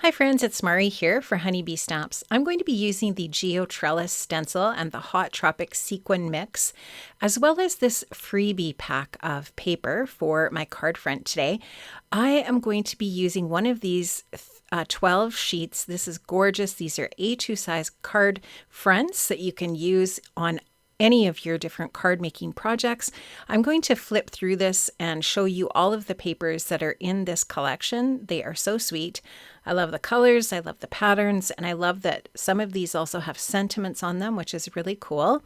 Hi friends, it's Mari here for Honeybee Stamps. I'm going to be using the Geo Trellis stencil and the Hot Tropic Sequin mix, as well as this freebie pack of paper for my card front today. I am going to be using one of these 12 sheets. This is gorgeous. These are A2 size card fronts that you can use on any of your different card making projects. I'm going to flip through this and show you all of the papers that are in this collection. They are so sweet. I love the colors, I love the patterns, and I love that some of these also have sentiments on them, which is really cool.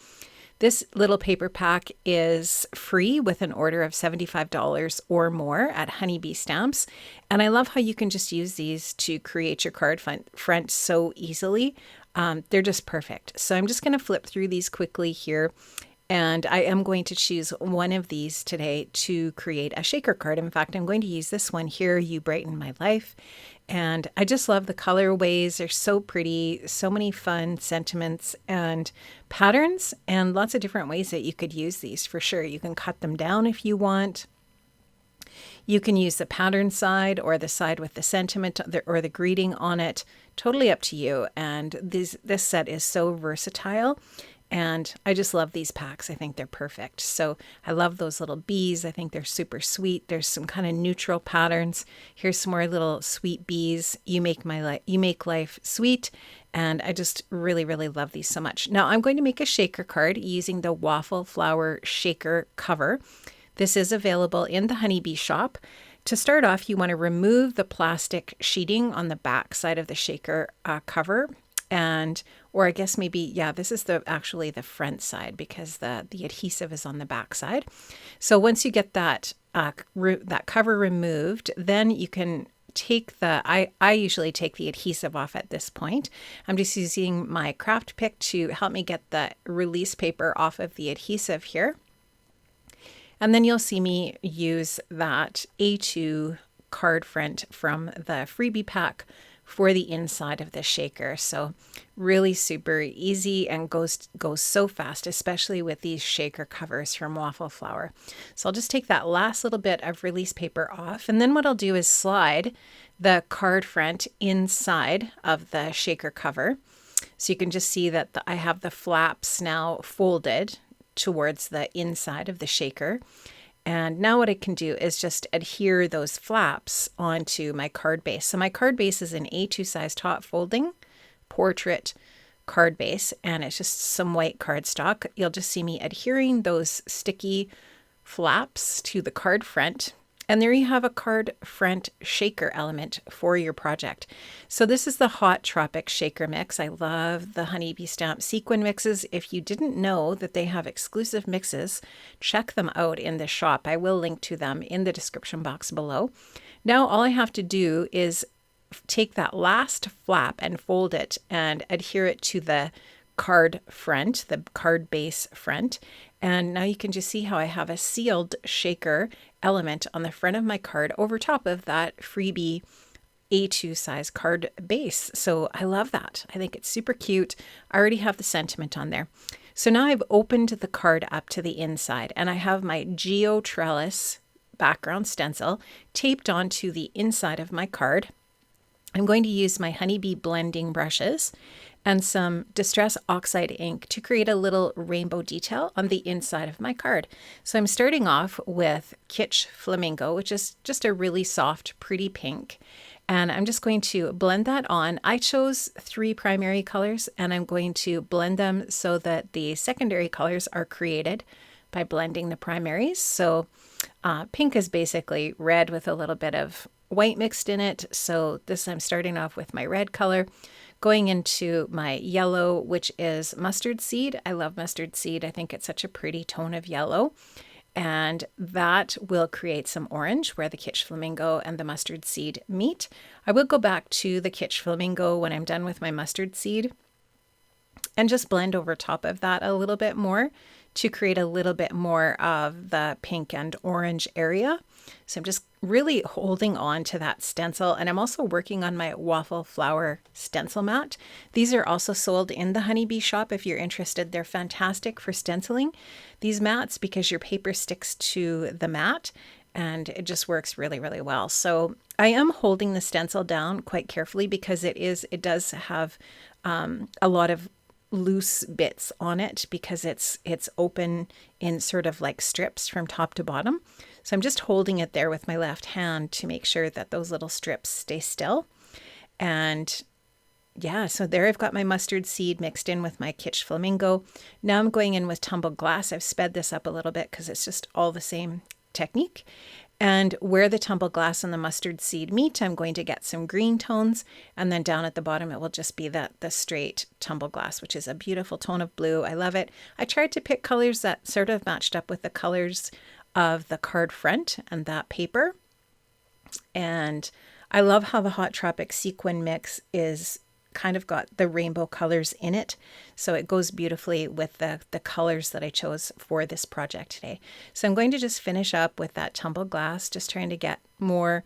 This little paper pack is free with an order of $75 or more at Honeybee Stamps. And I love how you can just use these to create your card front so easily. They're just perfect. So I'm just going to flip through these quickly here. And I am going to choose one of these today to create a shaker card. In fact, I'm going to use this one here, You Brighten My Life. And I just love the colorways. They're so pretty, so many fun sentiments and patterns, and lots of different ways that you could use these for sure. You can cut them down if you want. You can use the pattern side or the side with the sentiment or the greeting on it. Totally up to you. And this set is so versatile. And I just love these packs. I think they're perfect. So I love those little bees. I think they're super sweet. There's some kind of neutral patterns. Here's some more little sweet bees. You make life sweet. And I just really, really love these so much. Now I'm going to make a shaker card using the waffle flower shaker cover. This is available in the Honeybee shop. To start off, you want to remove the plastic sheeting on the back side of the shaker cover. Or I guess maybe, yeah, this is actually the front side because the adhesive is on the back side. So once you get that cover removed, then you can take I usually take the adhesive off at this point. I'm just using my craft pick to help me get the release paper off of the adhesive here. And then you'll see me use that A2 card front from the freebie pack for the inside of the shaker. So really super easy and goes so fast, especially with these shaker covers from Waffle Flower. So I'll just take that last little bit of release paper off. And then what I'll do is slide the card front inside of the shaker cover. So you can just see that I have the flaps now folded towards the inside of the shaker. And now what I can do is just adhere those flaps onto my card base. So my card base is an A2 size top folding portrait card base, and it's just some white cardstock. You'll just see me adhering those sticky flaps to the card front. And there you have a card front shaker element for your project. So this is the Hot Tropic Shaker Mix. I love the Honeybee Stamp sequin mixes. If you didn't know that they have exclusive mixes, check them out in the shop. I will link to them in the description box below. Now all I have to do is take that last flap and fold it and adhere it to the card front, the card base front. And now you can just see how I have a sealed shaker element on the front of my card over top of that freebie A2 size card base. So I love that. I think it's super cute. I already have the sentiment on there. So now I've opened the card up to the inside and I have my Geo Trellis background stencil taped onto the inside of my card. I'm going to use my Honeybee blending brushes and some Distress Oxide ink to create a little rainbow detail on the inside of my card. So I'm starting off with Kitsch Flamingo, which is just a really soft, pretty pink. And I'm just going to blend that on. I chose 3 primary colors and I'm going to blend them so that the secondary colors are created by blending the primaries. So pink is basically red with a little bit of white mixed in it. So I'm starting off with my red color, going into my yellow, which is mustard seed. I love mustard seed. I think it's such a pretty tone of yellow. And that will create some orange where the Kitsch Flamingo and the mustard seed meet. I will go back to the Kitsch Flamingo when I'm done with my mustard seed and just blend over top of that a little bit more to create a little bit more of the pink and orange area. So I'm just really holding on to that stencil, and I'm also working on my Waffle Flower stencil mat. These are also sold in the Honeybee shop if you're interested. They're fantastic for stenciling these mats because your paper sticks to the mat and it just works really, really well. So I am holding the stencil down quite carefully because it does have a lot of loose bits on it because it's open in sort of like strips from top to bottom. So I'm just holding it there with my left hand to make sure that those little strips stay still. And yeah, so there I've got my mustard seed mixed in with my Kitsch Flamingo. Now I'm going in with tumbled glass. I've sped this up a little bit because it's just all the same technique. And where the tumbled glass and the mustard seed meet, I'm going to get some green tones. And then down at the bottom, it will just be the straight tumbled glass, which is a beautiful tone of blue. I love it. I tried to pick colors that sort of matched up with the colors of the card front and that paper. And I love how the Hot Tropic Sequin Mix is kind of got the rainbow colors in it. So it goes beautifully with the colors that I chose for this project today. So I'm going to just finish up with that tumbled glass, just trying to get more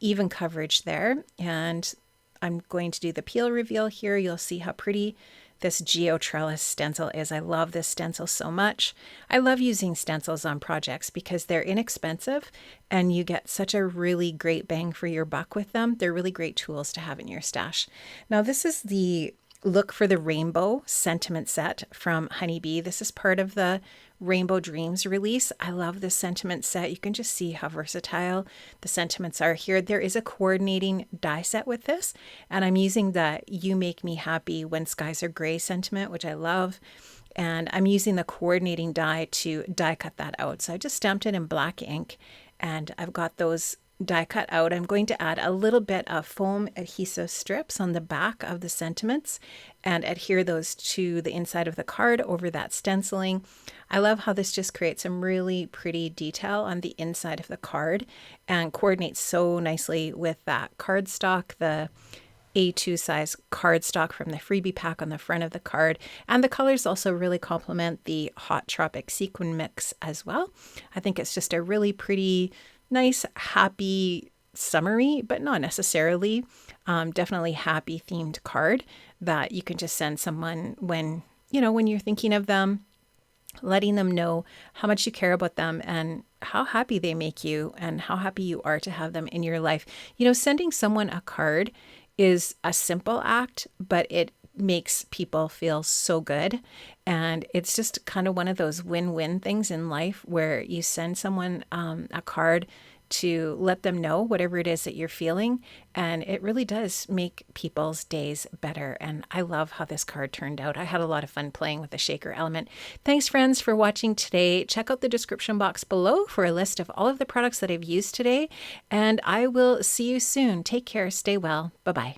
even coverage there. And I'm going to do the peel reveal here. You'll see how pretty this Geotrellis stencil is. I love this stencil so much. I love using stencils on projects because they're inexpensive and you get such a really great bang for your buck with them. They're really great tools to have in your stash. Now this is the Look for the Rainbow sentiment set from Honeybee. This is part of the Rainbow Dreams release. I love this sentiment set. You can just see how versatile the sentiments are here. There is a coordinating die set with this, and I'm using the You Make Me Happy When Skies Are Gray sentiment, which I love. And I'm using the coordinating die to die cut that out. So I just stamped it in black ink, and I've got those die cut out. I'm going to add a little bit of foam adhesive strips on the back of the sentiments and adhere those to the inside of the card over that stenciling. I love how this just creates some really pretty detail on the inside of the card and coordinates so nicely with that cardstock, the A2 size cardstock from the freebie pack on the front of the card. And the colors also really complement the Hot Tropic Sequin Mix as well. I think it's just a really pretty, nice, happy, summery, but not necessarily, definitely happy themed card that you can just send someone when you're thinking of them, letting them know how much you care about them and how happy they make you and how happy you are to have them in your life. Sending someone a card is a simple act, but it makes people feel so good. And it's just kind of one of those win-win things in life where you send someone a card to let them know whatever it is that you're feeling. And it really does make people's days better. And I love how this card turned out. I had a lot of fun playing with the shaker element. Thanks, friends, for watching today. Check out the description box below for a list of all of the products that I've used today. And I will see you soon. Take care. Stay well. Bye-bye.